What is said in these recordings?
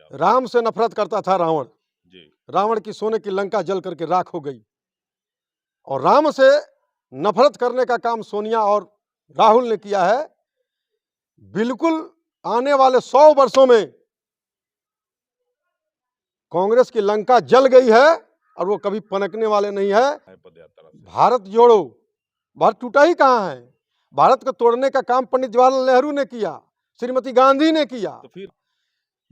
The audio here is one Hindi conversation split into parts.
आप। राम से नफरत करता था रावण जी। रावण की सोने की लंका जल करके राख हो गई। और राम से नफरत करने का काम सोनिया और राहुल ने किया है। बिल्कुल आने वाले 100 वर्षों में कांग्रेस की लंका जल गई है और वो कभी पनकने वाले नहीं है। पदयात्रा से भारत जोड़ो, भारत टूटा ही कहाँ है। भारत को तोड़ने का काम पंडित जवाहरलाल नेहरू ने किया, श्रीमती गांधी ने किया। तो फिर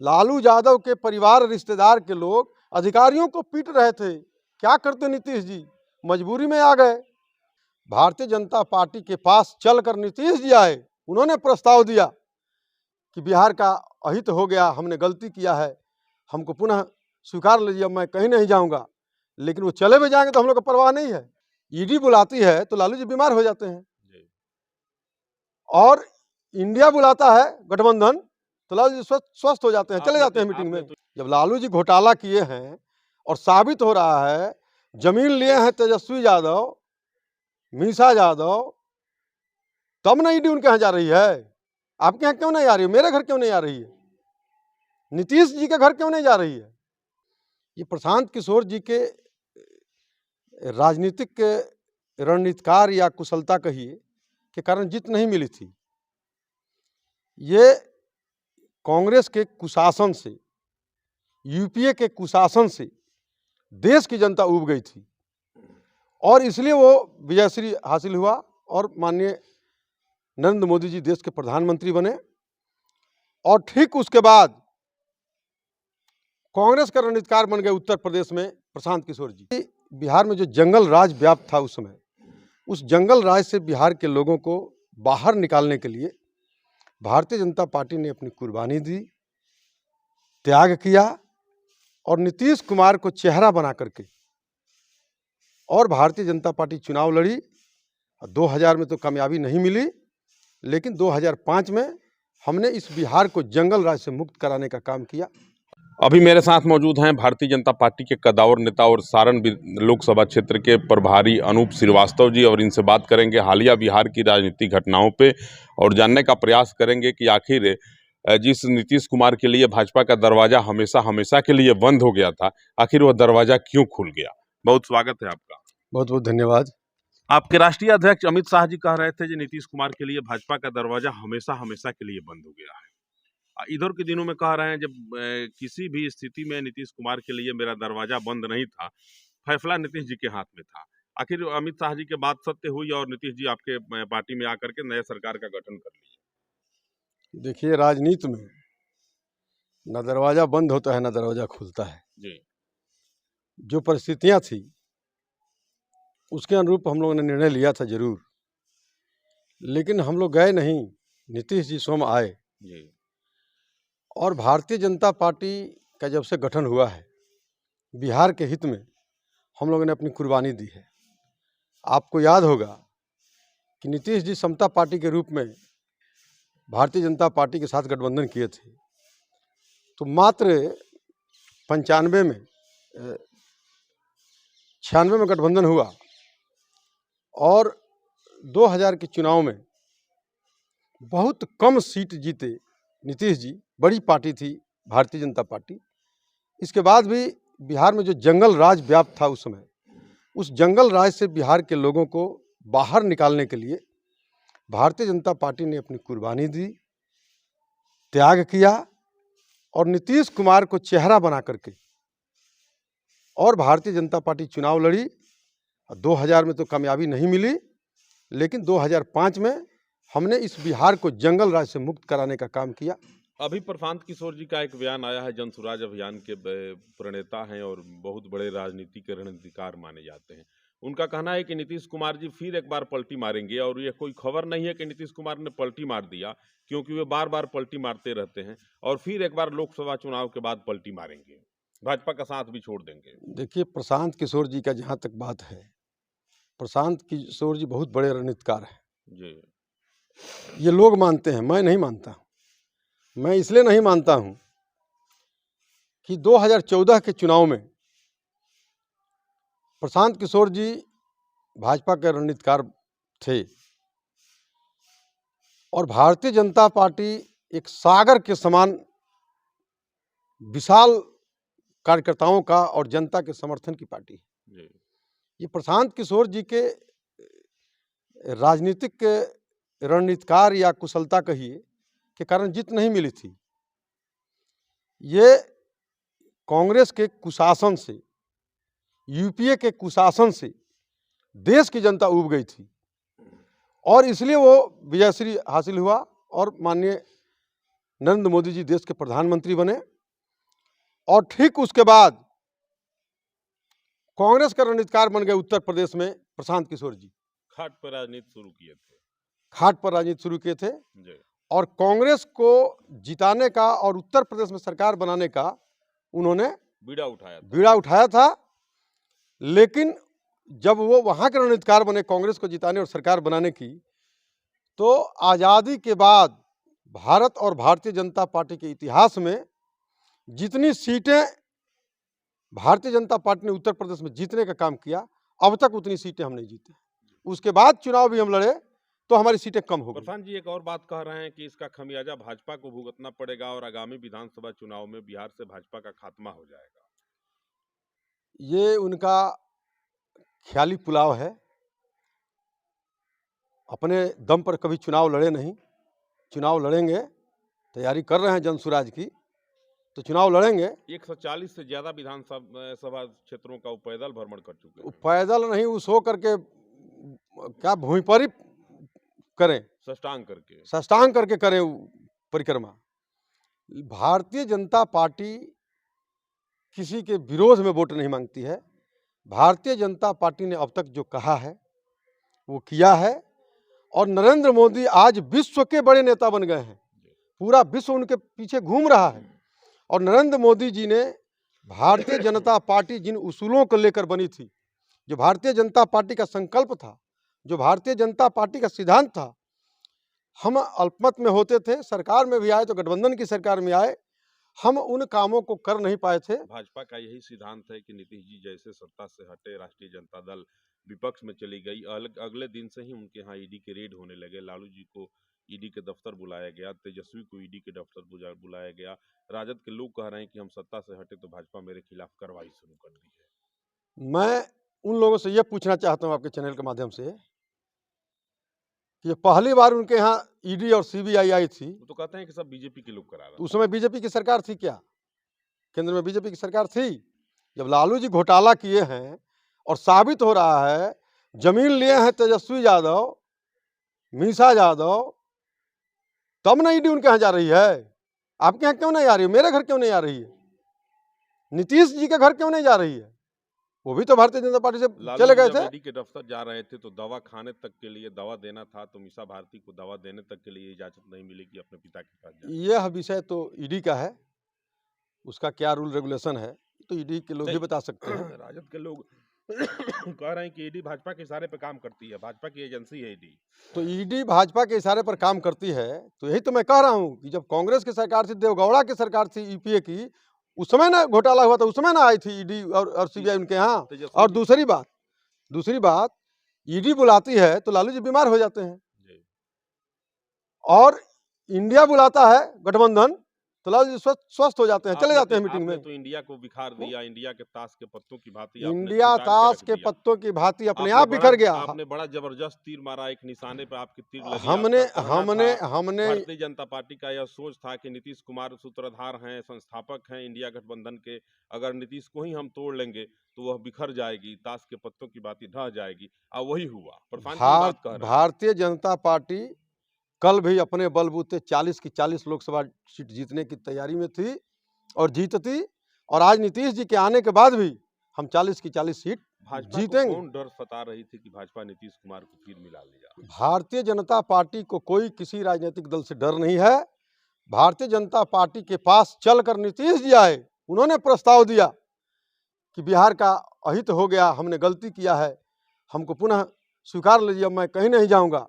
लालू यादव के परिवार रिश्तेदार के लोग अधिकारियों को पीट रहे थे। क्या करते नीतीश जी, मजबूरी में आ गए। भारतीय जनता पार्टी के पास चलकर नीतीश जी आए, उन्होंने प्रस्ताव दिया कि बिहार का अहित हो गया, हमने गलती किया है, हमको पुनः स्वीकार लीजिए, मैं कहीं नहीं जाऊंगा। लेकिन वो चले भी जाएंगे तो हम लोग को परवाह नहीं है। ईडी बुलाती है तो लालू जी बीमार हो जाते हैं, और इंडिया बुलाता है गठबंधन तो लालू जी स्वस्थ हो जाते हैं, चले जाते हैं मीटिंग में। जब लालू जी घोटाला किए हैं और साबित हो रहा है, जमीन लिए हैं तेजस्वी यादव, मीसा यादव, तब ना ईडी उनके यहाँ जा रही है। आपके यहाँ क्यों नहीं आ रही है? मेरे घर क्यों नहीं आ रही है? नीतीश जी के घर क्यों नहीं जा रही है? ये प्रशांत किशोर जी के राजनीतिक रणनीतिकार या कुशलता कहिए के कारण जीत नहीं मिली थी। ये कांग्रेस के कुशासन से, यूपीए के कुशासन से देश की जनता उब गई थी और इसलिए वो विजयश्री हासिल हुआ और माननीय नरेंद्र मोदी जी देश के प्रधानमंत्री बने। और ठीक उसके बाद कांग्रेस का रणनीतिकार बन गए उत्तर प्रदेश में प्रशांत किशोर जी। बिहार में जो जंगल राज व्याप्त था उस समय, उस जंगल राज से बिहार के लोगों को बाहर निकालने के लिए भारतीय जनता पार्टी ने अपनी कुर्बानी दी, त्याग किया और नीतीश कुमार को चेहरा बना करके और भारतीय जनता पार्टी चुनाव लड़ी। 2000 में तो कामयाबी नहीं मिली, लेकिन 2005 में हमने इस बिहार को जंगल राज से मुक्त कराने का काम किया। अभी मेरे साथ मौजूद हैं भारतीय जनता पार्टी के कदावर नेता और सारण लोकसभा क्षेत्र के प्रभारी अनूप श्रीवास्तव जी, और इनसे बात करेंगे हालिया बिहार की राजनीतिक घटनाओं पे और जानने का प्रयास करेंगे कि आखिर जिस नीतीश कुमार के लिए भाजपा का दरवाजा हमेशा हमेशा के लिए बंद हो गया था, आखिर वह दरवाजा क्यों खुल गया। बहुत स्वागत है आपका। बहुत बहुत धन्यवाद। आपके राष्ट्रीय अध्यक्ष अमित शाह जी कह रहे थे कि नीतीश कुमार के लिए भाजपा का दरवाजा हमेशा हमेशा के लिए बंद हो गया है। इधर के दिनों में कह रहे हैं जब किसी भी स्थिति में नीतीश कुमार के लिए मेरा दरवाजा बंद नहीं था, फैसला नीतीश जी के हाथ में था। आखिर अमित शाह जी के बात सत्य हुई और नीतीश जी आपके पार्टी में आकर के नए सरकार का गठन कर लिया। देखिए, राजनीति में न दरवाजा बंद होता है न दरवाजा खुलता है जी। जो परिस्थितियां थी उसके अनुरूप हम लोगों ने निर्णय लिया था जरूर, लेकिन हम लोग गए नहीं, नीतीश जी स्वयं आए जी। और भारतीय जनता पार्टी का जब से गठन हुआ है, बिहार के हित में हम लोगों ने अपनी कुर्बानी दी है। आपको याद होगा कि नीतीश जी समता पार्टी के रूप में भारतीय जनता पार्टी के साथ गठबंधन किए थे, तो मात्र 95 में 96 में गठबंधन हुआ और 2000 के चुनाव में बहुत कम सीट जीते नीतीश जी। बड़ी पार्टी थी भारतीय जनता पार्टी। इसके बाद भी बिहार में जो जंगल राज व्याप्त था उस समय, उस जंगल राज से बिहार के लोगों को बाहर निकालने के लिए भारतीय जनता पार्टी ने अपनी कुर्बानी दी, त्याग किया और नीतीश कुमार को चेहरा बना करके और भारतीय जनता पार्टी चुनाव लड़ी। 2000 में तो कामयाबी नहीं मिली, लेकिन 2005 में हमने इस बिहार को जंगल राज से मुक्त कराने का काम किया। अभी प्रशांत किशोर जी का एक बयान आया है, जन स्वराज अभियान के प्रणेता हैं और बहुत बड़े राजनीतिक रणनीतिकार माने जाते हैं। उनका कहना है कि नीतीश कुमार जी फिर एक बार पलटी मारेंगे और ये कोई खबर नहीं है कि नीतीश कुमार ने पलटी मार दिया, क्योंकि वे बार बार पलटी मारते रहते हैं और फिर एक बार लोकसभा चुनाव के बाद पलटी मारेंगे, भाजपा का साथ भी छोड़ देंगे। देखिए, प्रशांत किशोर जी का जहाँ तक बात है, प्रशांत किशोर जी बहुत बड़े रणनीतिकार हैं जी। ये लोग मानते हैं, मैं नहीं मानता। मैं इसलिए नहीं मानता हूं कि 2014 के चुनाव में प्रशांत किशोर जी भाजपा के रणनीतिकार थे और भारतीय जनता पार्टी एक सागर के समान विशाल कार्यकर्ताओं का और जनता के समर्थन की पार्टी है। जी। ये प्रशांत किशोर जी के राजनीतिक रणनीतिकार या कुशलता कहिए के कारण जीत नहीं मिली थी। ये कांग्रेस के कुशासन से, यूपीए के कुशासन से देश की जनता ऊब गई थी और इसलिए वो विजयश्री हासिल हुआ और माननीय नरेंद्र मोदी जी देश के प्रधानमंत्री बने। और ठीक उसके बाद कांग्रेस का रणनीतिकार बन गए उत्तर प्रदेश में प्रशांत किशोर जी। खाट पर राजनीति शुरू किए थे। खाट पर राजनीति शुरू किए थे जी। और कांग्रेस को जिताने का और उत्तर प्रदेश में सरकार बनाने का उन्होंने बीड़ा उठाया था। लेकिन जब वो वहाँ के रणनीतिकार बने कांग्रेस को जिताने और सरकार बनाने की, तो आज़ादी के बाद भारत और भारतीय जनता पार्टी के इतिहास में जितनी सीटें भारतीय जनता पार्टी ने उत्तर प्रदेश में जीतने का काम किया, अब तक उतनी सीटें हम नहीं जीते। उसके बाद चुनाव भी हम लड़े तो हमारी सीटें कम हो गई। प्रशांत जी एक और बात कह रहे हैं कि इसका खमियाजा भाजपा को भुगतना पड़ेगा और आगामी विधानसभा चुनाव में बिहार से भाजपा का खात्मा हो जाएगा। ये उनका ख्याली पुलाव है। अपने दम पर कभी चुनाव लड़े नहीं। चुनाव लड़ेंगे, तैयारी कर रहे हैं जनसुराज की, तो चुनाव लड़ेंगे। 140 से ज्यादा विधानसभा क्षेत्रों का पैदल भ्रमण कर चुके हैं। पैदल नहीं, उस हो करके क्या भूमि पर करें, सष्टांग करके करें परिक्रमा। भारतीय जनता पार्टी किसी के विरोध में वोट नहीं मांगती है। भारतीय जनता पार्टी ने अब तक जो कहा है वो किया है और नरेंद्र मोदी आज विश्व के बड़े नेता बन गए हैं। पूरा विश्व उनके पीछे घूम रहा है और नरेंद्र मोदी जी ने भारतीय जनता पार्टी जिन उसूलों को लेकर बनी थी, जो भारतीय जनता पार्टी का संकल्प था, जो भारतीय जनता पार्टी का सिद्धांत था, हम अल्पमत में होते थे, सरकार में भी आए तो गठबंधन की सरकार में आए, हम उन कामों को कर नहीं पाए थे। भाजपा का यही सिद्धांत है कि नीतीश जी जैसे सत्ता से हटे, राष्ट्रीय जनता दल विपक्ष में चली गई, अगले दिन से ही उनके यहाँ ईडी के रेड होने लगे। लालू जी को ईडी के दफ्तर बुलाया गया, तेजस्वी को ईडी के दफ्तर बुलाया गया। राजद के लोग कह रहे हैं कि हम सत्ता से हटे तो भाजपा मेरे खिलाफ कार्रवाई शुरू कर दी है। मैं उन लोगों से यह पूछना चाहता हूं आपके चैनल के माध्यम से कि पहली बार उनके यहाँ ईडी और सीबीआई आई थी, तो कहते हैं कि सब बीजेपी के लोग करा रहे। तो उस समय बीजेपी की सरकार थी क्या? केंद्र में बीजेपी की सरकार थी। जब लालू जी घोटाला किए हैं और साबित हो रहा है, जमीन लिए हैं तेजस्वी यादव, मीसा यादव, तब ना ईडी उनके यहाँ जा रही है। आपके यहाँ क्यों नहीं आ रही है? मेरे घर क्यों नहीं आ रही है? नीतीश जी के घर क्यों नहीं जा रही है? वो भी तो भारतीय जनता पार्टी से चले गए थे। ईडी के दफ्तर जा रहे थे तो दवा खाने तक के लिए दवा देना था, तो मीसा भारती को दवा देने तक के लिए इजाजत नहीं मिली कि अपने पिता के पास जाए। यह विषय तो ईडी का है, उसका क्या रूल रेगुलेशन है तो ईडी के लोग ही बता सकते हैं। राजद के लोग कह रहे हैं कि ईडी भाजपा के इशारे पर काम करती है, भाजपा की एजेंसी है ईडी। तो ईडी भाजपा के इशारे पर काम करती है, तो यही तो मैं कह रहा हूँ कि जब कांग्रेस की सरकार थी, देवगौड़ा की सरकार थी यूपीए की, उस समय ना घोटाला हुआ था, उस समय ना आई थी ईडी और सीबीआई उनके यहाँ। और दूसरी बात ईडी बुलाती है तो लालू जी बीमार हो जाते हैं, और इंडिया बुलाता है गठबंधन तो लालू जी स्वस्थ हो जाते हैं, चले जाते हैं मीटिंग में। तो इंडिया को बिखार दिया, इंडिया के ताश के पत्तों की भांति। इंडिया ताश के पत्तों की भांति अपने आप बिखर गया। आपने बड़ा जबरदस्त तीर मारा, एक निशाने पे आपकी तीर लगी। हमने भारतीय जनता पार्टी का यह सोच था कि नीतीश कुमार सूत्रधार हैं, संस्थापक हैं इंडिया गठबंधन के, अगर नीतीश को ही हम तोड़ लेंगे तो वह बिखर जाएगी, ताश के पत्तों की भांति ढह जाएगी। अब वही हुआ। भारतीय जनता पार्टी कल भी अपने बलबूते 40 की 40 लोकसभा सीट जीतने की तैयारी में थी और जीतती, और आज नीतीश जी के आने के बाद भी हम 40 की 40 सीट जीतेंगे। कौन डर सता रही थी कि भाजपा नीतीश कुमार को फिर मिला लेगा? भारतीय जनता पार्टी को कोई किसी राजनीतिक दल से डर नहीं है। भारतीय जनता पार्टी के पास चलकर नीतीश जी आए, उन्होंने प्रस्ताव दिया कि बिहार का अहित हो गया, हमने गलती किया है, हमको पुनः स्वीकार लीजिए, मैं कहीं नहीं जाऊंगा।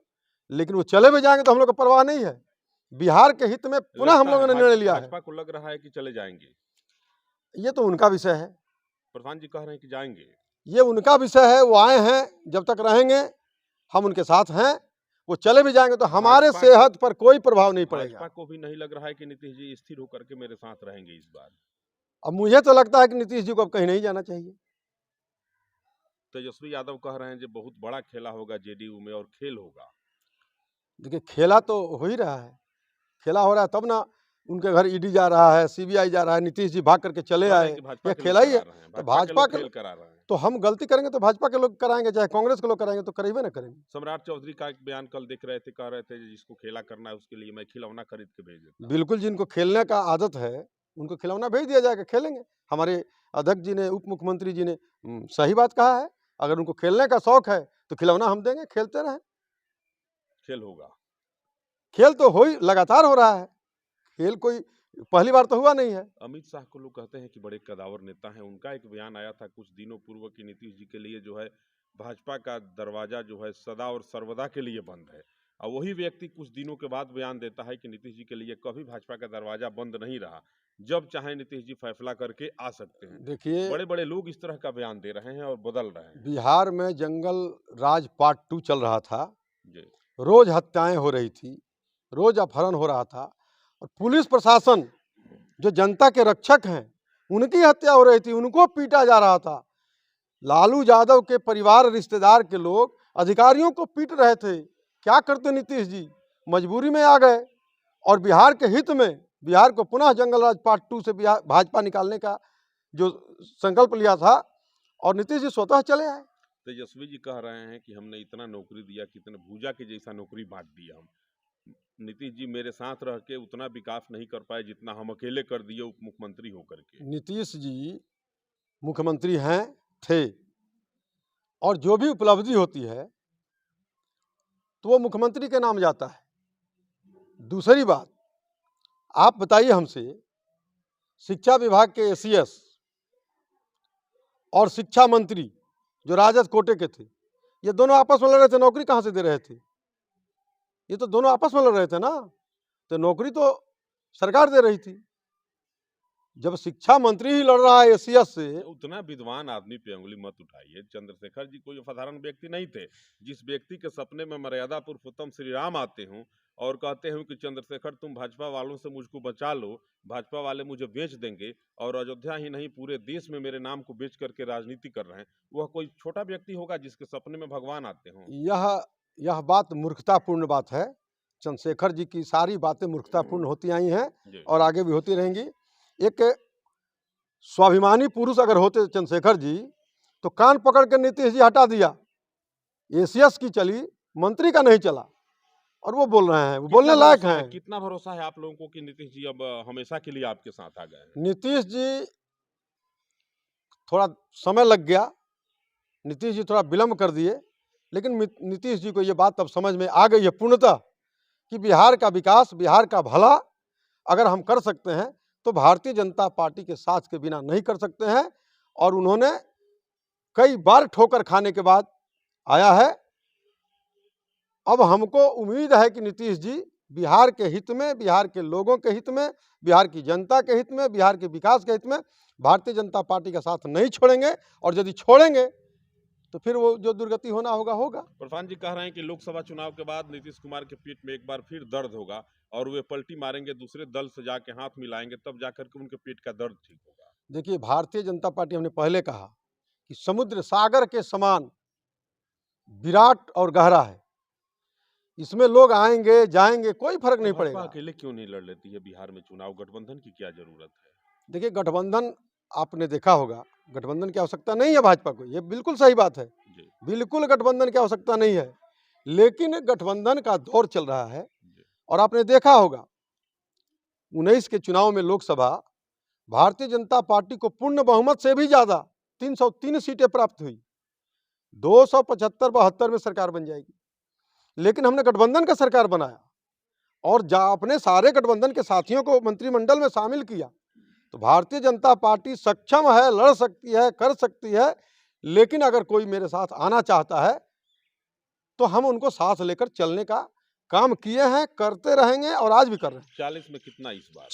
लेकिन वो चले भी जाएंगे तो हम लोग को परवाह नहीं है। बिहार के हित में पुनः हम लोगों ने निर्णय लिया है। भाजपा को लग रहा है कि चले जाएंगे, ये तो उनका विषय है। प्रधान जी कह रहे हैं कि जाएंगे, ये उनका विषय है। वो आए हैं, जब तक रहेंगे हम उनके साथ हैं। वो चले भी जाएंगे तो हमारे सेहत पर कोई प्रभाव नहीं पड़ेगा। भाजपा को भी नहीं लग रहा है कि नीतीश जी स्थिर होकर के मेरे साथ रहेंगे इस बार। अब मुझे तो लगता है कि नीतीश जी को अब कहीं नहीं जाना चाहिए। तेजस्वी यादव कह रहे हैं कि बहुत बड़ा खेला होगा जेडीयू में और खेल होगा। देखिए खेला तो हो ही रहा है, खेला हो रहा है तब ना उनके घर ईडी जा रहा है, सीबीआई जा रहा है, नीतीश जी भाग करके चले कह रहे आए, हैं कि भाजपा ये के लोग खेला ही करा है। रहे हैं, तो भाजपा के भाजपा लोग के खेल करा रहे हैं। तो हम गलती करेंगे तो भाजपा के लोग कराएंगे, चाहे कांग्रेस के लोग कराएंगे तो करेंगे ना करेंगे। सम्राट चौधरी का एक बयान कल देख रहे थे, कह रहे थे जिसको खेला करना है उसके लिए मैं खिलौना खरीद के भेज देता हूं। बिल्कुल, जिनको खेलने का आदत है उनको खिलौना भेज दिया जाएगा, खेलेंगे। हमारे अध्यक्ष जी ने, उप मुख्यमंत्री जी ने सही बात कहा है। अगर उनको खेलने का शौक है तो खिलौना हम देंगे, खेलते रहें। खेल होगा। खेल तो हो ही लगातार हो रहा है, खेल कोई पहली बार तो हुआ नहीं है। अमित शाह को लोग कहते हैं कि बड़े कदावर नेता हैं, उनका एक बयान आया था कुछ दिनों पूर्व कि नीतीश जी के लिए जो है भाजपा का दरवाजा जो है सदा और सर्वदा के लिए बंद है। और वही व्यक्ति कुछ दिनों के बाद बयान देता है कि नीतीश जी के लिए कभी भाजपा का दरवाजा बंद नहीं रहा, जब चाहे नीतीश जी फैसला करके आ सकते हैं। देखिए, बड़े बड़े लोग इस तरह का बयान दे रहे हैं और बदल रहे हैं। बिहार में जंगल राज पार्ट 2 चल रहा था, जी। रोज हत्याएं हो रही थी, रोज अपहरण हो रहा था, और पुलिस प्रशासन जो जनता के रक्षक हैं उनकी हत्या हो रही थी, उनको पीटा जा रहा था। लालू यादव के परिवार रिश्तेदार के लोग अधिकारियों को पीट रहे थे। क्या करते नीतीश जी? मजबूरी में आ गए और बिहार के हित में बिहार को पुनः जंगल राज पार्ट 2 से बिहार भाजपा निकालने का जो संकल्प लिया था, और नीतीश जी स्वतः चले आए। तेजस्वी जी कह रहे हैं कि हमने इतना नौकरी दिया कि इतना भूजा के जैसा नौकरी बांट दिया। हम नीतीश जी मेरे साथ रह के उतना विकास नहीं कर पाए जितना हम अकेले कर दिए उप मुख्यमंत्री होकर के। नीतीश जी मुख्यमंत्री हैं, थे, और जो भी उपलब्धि होती है तो वो मुख्यमंत्री के नाम जाता है। दूसरी बात, आप बताइए हमसे, शिक्षा विभाग के एसीएस और शिक्षा मंत्री जो राजद कोटे के थे, ये दोनों आपस में लड़ रहे थे, नौकरी कहाँ से दे रहे थे? ये तो दोनों आपस में लड़ रहे थे ना, तो नौकरी तो सरकार दे रही थी। जब शिक्षा मंत्री ही लड़ रहा है एसीएस से, उतना विद्वान आदमी पे उंगली मत उठाइए। चंद्रशेखर जी कोई साधारण व्यक्ति नहीं थे। जिस व्यक्ति के सपने में मर्यादा पुरुषोत्तम श्री राम आते हों और कहते हैं कि चंद्रशेखर तुम भाजपा वालों से मुझको बचा लो, भाजपा वाले मुझे बेच देंगे, और अयोध्या ही नहीं पूरे देश में मेरे नाम को बेच करके राजनीति कर रहे हैं, वह कोई छोटा व्यक्ति होगा जिसके सपने में भगवान आते हों? यह बात मूर्खतापूर्ण बात है। चंद्रशेखर जी की सारी बातें मूर्खतापूर्ण होती आई हैं और आगे भी होती रहेंगी। एक स्वाभिमानी पुरुष अगर होते चंद्रशेखर जी तो कान पकड़ के नीतीश जी हटा दिया। एसीएस की चली, मंत्री का नहीं चला, और वो बोल रहे हैं, वो बोलने लायक हैं। कितना भरोसा है आप लोगों को कि नीतीश जी अब हमेशा के लिए आपके साथ आ गए? नीतीश जी थोड़ा समय लग गया, नीतीश जी थोड़ा विलम्ब कर दिए, लेकिन नीतीश जी को ये बात अब समझ में आ गई है पूर्णतः कि बिहार का विकास, बिहार का भला अगर हम कर सकते हैं तो भारतीय जनता पार्टी के साथ के बिना नहीं कर सकते हैं। और उन्होंने कई बार ठोकर खाने के बाद आया है। अब हमको उम्मीद है कि नीतीश जी बिहार के हित में, बिहार के लोगों के हित में, बिहार की जनता के हित में, बिहार के विकास के हित में भारतीय जनता पार्टी का साथ नहीं छोड़ेंगे, और यदि छोड़ेंगे तो फिर वो जो दुर्गति होना होगा होगा। प्रधान जी कह रहे हैं कि लोकसभा चुनाव के बाद नीतीश कुमार के पीठ में एक बार फिर दर्द होगा और वे पलटी मारेंगे, दूसरे दल से जाके हाथ मिलाएंगे, तब जाकर के उनके पीठ का दर्द ठीक होगा। देखिए, भारतीय जनता पार्टी, हमने पहले कहा कि समुद्र सागर के समान विराट और गहरा है। इसमें लोग आएंगे जाएंगे, कोई फर्क नहीं पड़ेगा। अकेले क्यों नहीं लड़ लेती है बिहार में चुनाव? गठबंधन की क्या जरूरत है? देखिए, गठबंधन आपने देखा होगा, गठबंधन की आवश्यकता नहीं है भाजपा को, ये बिल्कुल सही बात है। बिल्कुल गठबंधन की आवश्यकता नहीं है, लेकिन गठबंधन का दौर चल रहा है। और आपने देखा होगा 19 के चुनाव में लोकसभा भारतीय जनता पार्टी को पूर्ण बहुमत से भी ज्यादा 303 सीटें प्राप्त हुई। 275-72 में सरकार बन जाएगी, लेकिन हमने गठबंधन का सरकार बनाया और अपने सारे गठबंधन के साथियों को मंत्रिमंडल में शामिल किया। तो भारतीय जनता पार्टी सक्षम है, लड़ सकती है, कर सकती है, लेकिन अगर कोई मेरे साथ आना चाहता है तो हम उनको साथ लेकर चलने का काम किए हैं, करते रहेंगे और आज भी कर रहे हैं। 40 में कितना इस बार?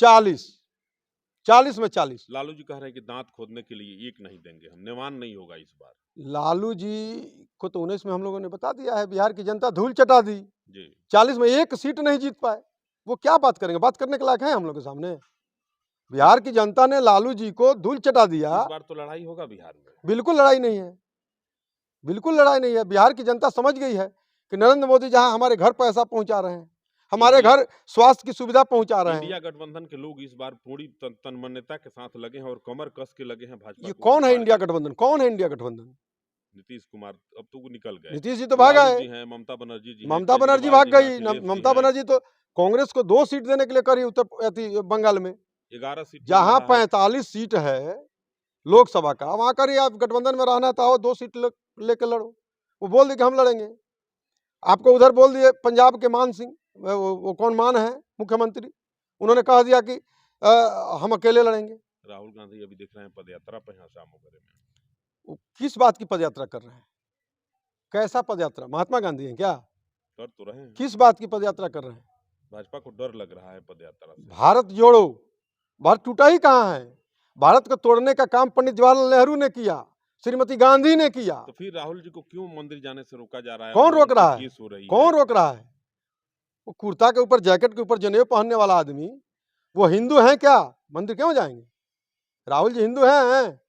40 में 40। लालू जी कह रहे हैं कि दांत खोदने के लिए एक नहीं देंगे हम, नेवान नहीं होगा इस बार। लालू जी को तो 19 में हम लोगों ने बता दिया है, बिहार की जनता धूल चटा दी जी। 40 में एक सीट नहीं जीत पाए, वो क्या बात करेंगे? बात करने के लायक है हम लोग के सामने? बिहार की जनता ने लालू जी को धूल चटा दिया। इस बार तो लड़ाई होगा बिहार में। बिल्कुल लड़ाई नहीं है, बिल्कुल लड़ाई नहीं है। बिहार की जनता समझ गई है कि नरेंद्र मोदी जहां हमारे घर पैसा पहुंचा रहे हैं, हमारे घर स्वास्थ्य की सुविधा पहुंचा रहे हैं। इंडिया गठबंधन के लोग इस बार पूरी तन्मयता के साथ लगे हैं और कमर कस के लगे हैं भाजपा ये को कौन है पार इंडिया करने। गठबंधन? कौन है इंडिया गठबंधन? नीतीश कुमार अब तो वो निकल गए। नीतीश जी तो भागा लालू है। जी हैं, ममता बनर्जी जी हैं, ममता बनर्जी केजरीवाल भाग जी हैं, गई। अखिलेश जी ममता हैं। बनर्जी तो कांग्रेस को 2 सीट देने के लिए करी बंगाल में, 11 सीट मिल जहां रहा है। 45 सीट है लोकसभा का, वहां करिए। आप गठबंधन में रहना था, 2 सीट लेके लड़ो। वो बोल दिए कि हम लड़ेंगे। आपको उधर बोल दिए पंजाब के मान सिंह, वो कौन मान है मुख्यमंत्री, उन्होंने कह दिया कि हम अकेले लड़ेंगे। राहुल गांधी अभी देख रहे हैं पदयात्रा पे हैं शाम वगैरह में। वो किस बात की पदयात्रा कर रहे हैं? कैसा पदयात्रा? महात्मा गांधी हैं क्या? कर तो रहे हैं। किस बात की पदयात्रा कर रहे हैं? भाजपा को डर लग रहा है पदयात्रा से। भारत जोड़ो। भारत टूटा ही कहाँ है? भारत को तोड़ने का काम पंडित जवाहरलाल नेहरू ने किया, श्रीमती गांधी ने किया। तो फिर राहुल जी को क्यों मंदिर जाने से रोका जा रहा है? कौन रोक रहा है? केस हो रही है। कौन रोक रहा है? वो कुर्ता के ऊपर, जैकेट के ऊपर जनेऊ पहनने वाला आदमी, वो हिंदू है क्या? मंदिर क्यों जाएंगे? राहुल जी हिंदू हैं?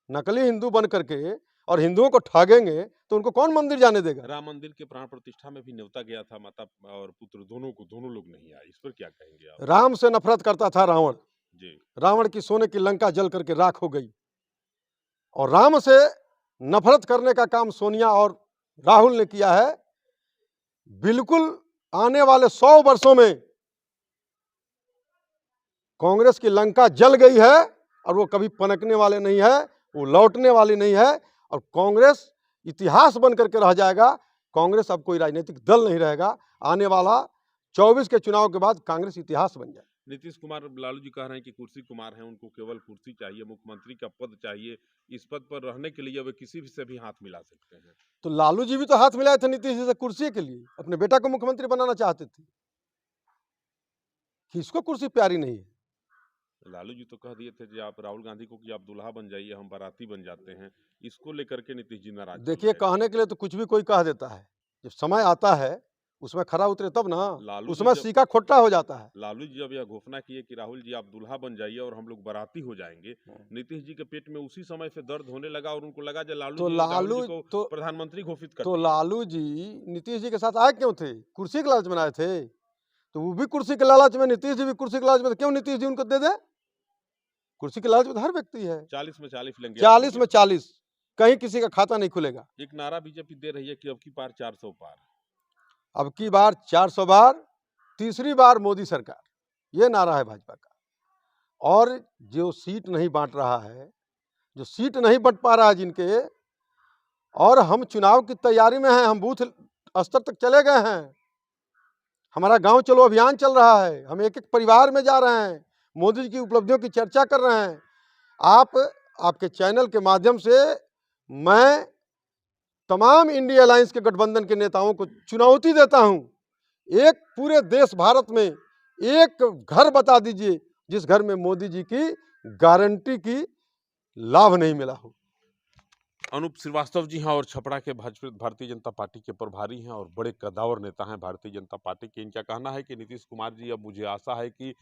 नकली हिंदू बन करके और हिंदुओं को ठगेंगे तो उनको कौन मंदिर जाने देगा? राम मंदिर के प्राण प्रतिष्ठा में भी न्योता गया था, माता और पुत्र दोनों लोग नहीं आए। इस पर क्या कहेंगे आप? राम से नफरत करता था रावण जी। रावण की सोने की लंका जल करके राख हो गई। और राम से नफरत करने का काम सोनिया और राहुल ने किया है। बिल्कुल आने वाले 100 वर्षों में कांग्रेस की लंका जल गई है और वो कभी पनकने वाले नहीं है, वो लौटने वाली नहीं है। और कांग्रेस इतिहास बन करके रह जाएगा। कांग्रेस अब कोई राजनीतिक दल नहीं रहेगा। आने वाला 24 के चुनाव के बाद कांग्रेस इतिहास बन जाए। नीतीश कुमार, लालू जी कह रहे हैं कि कुर्सी कुमार हैं, उनको केवल कुर्सी चाहिए, मुख्यमंत्री का पद चाहिए। इस पद पर रहने के लिए वे किसी भी से भी हाथ मिला सकते हैं। तो लालू जी भी तो हाथ मिलाए थे नीतीश जी से कुर्सी के लिए, अपने बेटा को मुख्यमंत्री बनाना चाहते थे। किसको कुर्सी प्यारी नहीं है? लालू जी तो कह दिए थे कि आप राहुल गांधी को कि आप दूल्हा बन जाइए, हम बाराती बन जाते हैं। इसको लेकर के नीतीश जी नाराज चल देखिए, रहे हैं। कहने के लिए तो कुछ भी कोई कह देता है, जब समय आता है उसमें खरा उतरे तब ना, लालू जी उसमें जब- सीका खोटा हो जाता है। लालू जी जब यह घोषणा किए कि राहुल जी आप दूल्हा बन जाइए और हम लोग बाराती हो जाएंगे, नीतीश जी के पेट में उसी समय से दर्द होने लगा और उनको लगा कि तो राहुल जी को प्रधानमंत्री घोषित कर तो दिया। लालू जी नीतीश जी के साथ आए क्यों थे? कुर्सी के लालच में आए थे। तो वो भी कुर्सी के लालच में, नीतीश जी भी कुर्सी के लालच में, क्यों नीतीश जी उनको दे दे? कुर्सी के लालच में हर व्यक्ति है। 40 में 40 लेंगे। 40 में 40, कहीं किसी का खाता नहीं खुलेगा। एक नारा बीजेपी दे रही है कि अब की बार 400 पार। अब की बार 400 बार, तीसरी बार मोदी सरकार, ये नारा है भाजपा का। और जो सीट नहीं बांट रहा है, जो सीट नहीं बंट पा रहा है जिनके, और हम चुनाव की तैयारी में हैं, हम बूथ स्तर तक चले गए हैं, हमारा गांव चलो अभियान चल रहा है, हम एक एक परिवार में जा रहे हैं, मोदी जी की उपलब्धियों की चर्चा कर रहे हैं। आपके चैनल के माध्यम से मैं तमाम इंडिया अलायंस के गठबंधन के नेताओं को चुनौती देता हूं, एक पूरे देश भारत में एक घर बता दीजिए जिस घर में मोदी जी की गारंटी की लाभ नहीं मिला हो। अनूप श्रीवास्तव जी हैं और छपरा के भारतीय जनता पार्टी के प्रभारी हैं और बड़े कद्दावर नेता हैं भारतीय जनता पार्टी के। इनका कहना है कि नीतीश कुमार जी, अब मुझे आशा है कि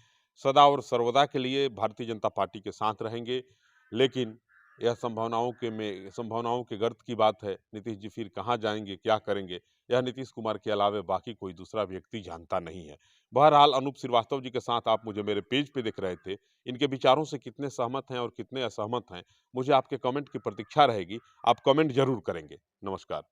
सदा और सर्वदा के लिए भारतीय जनता पार्टी के साथ रहेंगे, लेकिन यह संभावनाओं के गर्त की बात है। नीतीश जी फिर कहाँ जाएंगे, क्या करेंगे, यह नीतीश कुमार के अलावे बाकी कोई दूसरा व्यक्ति जानता नहीं है। बहरहाल अनूप श्रीवास्तव जी के साथ आप मुझे मेरे पेज पे देख रहे थे। इनके विचारों से कितने सहमत हैं और कितने असहमत हैं, मुझे आपके कमेंट की प्रतीक्षा रहेगी। आप कमेंट जरूर करेंगे। नमस्कार।